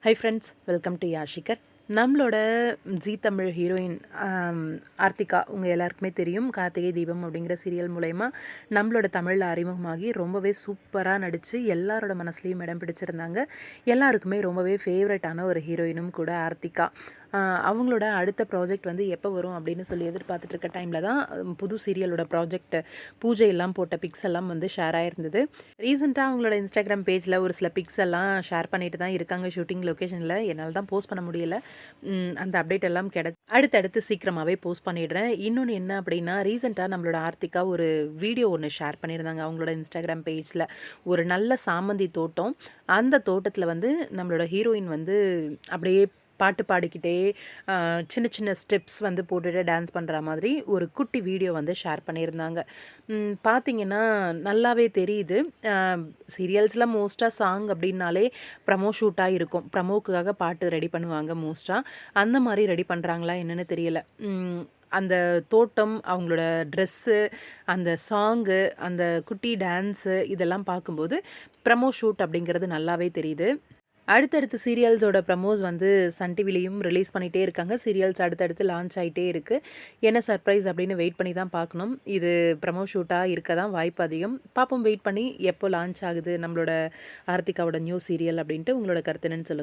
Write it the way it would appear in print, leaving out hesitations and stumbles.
High friends, welcome to யாஷிகர். நம்மளோட Zee Tamil heroine Aarthika உங்கள் எல்லாருக்குமே தெரியும். கார்த்திகை தீபம் அப்படிங்கிற சீரியல் மூலயமா நம்மளோட தமிழில் அறிமுகமாகி ரொம்பவே சூப்பராக நடித்து எல்லாரோட மனசுலையும் இடம் பிடிச்சிருந்தாங்க. எல்லாருக்குமே ரொம்பவே ஃபேவரட்டான ஒரு ஹீரோயினும் கூட ஆர்த்திகா. அவங்களோட அடுத்த ப்ராஜெக்ட் வந்து எப்போ வரும் அப்படின்னு சொல்லி எதிர்பார்த்துட்டு இருக்க டைமில் தான் புது சீரியலோட ப்ராஜெக்ட் பூஜை எல்லாம் போட்ட பிக்ஸ் எல்லாம் வந்து ஷேர் ஆயிருந்தது. ரீசெண்டாக அவங்களோட இன்ஸ்டாகிராம் பேஜில் ஒரு சில பிக்ஸ் எல்லாம் ஷேர் பண்ணிட்டு தான் இருக்காங்க. ஷூட்டிங் லொக்கேஷனில் என்னால் தான் போஸ்ட் பண்ண முடியல. அந்த அப்டேட் எல்லாம் அடுத்தடுத்து சீக்கிரமாகவே போஸ்ட் பண்ணிடுறேன். இன்னொன்று என்ன அப்படின்னா, ரீசெண்டாக நம்மளோட ஆர்த்திகா ஒரு வீடியோ ஒன்று ஷேர் பண்ணியிருந்தாங்க அவங்களோட இன்ஸ்டாகிராம் பேஜில். ஒரு நல்ல சாமந்தி தோட்டம், அந்த தோட்டத்தில் வந்து நம்மளோட ஹீரோயின் வந்து அப்படியே பாட்டு பாடிக்கிட்டே சின்ன சின்ன ஸ்டெப்ஸ் வந்து போட்டுட்டு டான்ஸ் பண்ணுற மாதிரி ஒரு குட்டி வீடியோ வந்து ஷேர் பண்ணியிருந்தாங்க. பார்த்தீங்கன்னா நல்லாவே தெரியுது. சீரியல்ஸில் மோஸ்ட்டாக சாங் அப்படின்னாலே ப்ரமோ ஷூட்டாக இருக்கும். ப்ரமோவுக்காக பாட்டு ரெடி பண்ணுவாங்க மோஸ்ட்டாக. அந்த மாதிரி ரெடி பண்ணுறாங்களா என்னென்னு தெரியல. அந்த தோட்டம், அவங்களோட ட்ரெஸ்ஸு, அந்த சாங்கு, அந்த குட்டி டான்ஸு இதெல்லாம் பார்க்கும்போது ப்ரமோ ஷூட் அப்படிங்கிறது நல்லாவே தெரியுது. அடுத்தடுத்து சீரியல்ஸோட ப்ரமோஸ் வந்து சன் டிவிலையும் ரிலீஸ் பண்ணிகிட்டே இருக்காங்க. சீரியல்ஸ் அடுத்தடுத்து லான்ச் ஆகிட்டே இருக்குது. என்ன சர்ப்ரைஸ் அப்படின்னு வெயிட் பண்ணி தான் பார்க்கணும். இது ப்ரமோ ஷூட்டாக இருக்க தான் வாய்ப்பு அதிகம். பார்ப்போம், வெயிட் பண்ணி எப்போ லான்ச் ஆகுது நம்மளோட ஆர்த்திகாவோட நியூ சீரியல் அப்படின்ட்டு. உங்களோட கருத்து என்னன்னு சொல்லுங்கள்.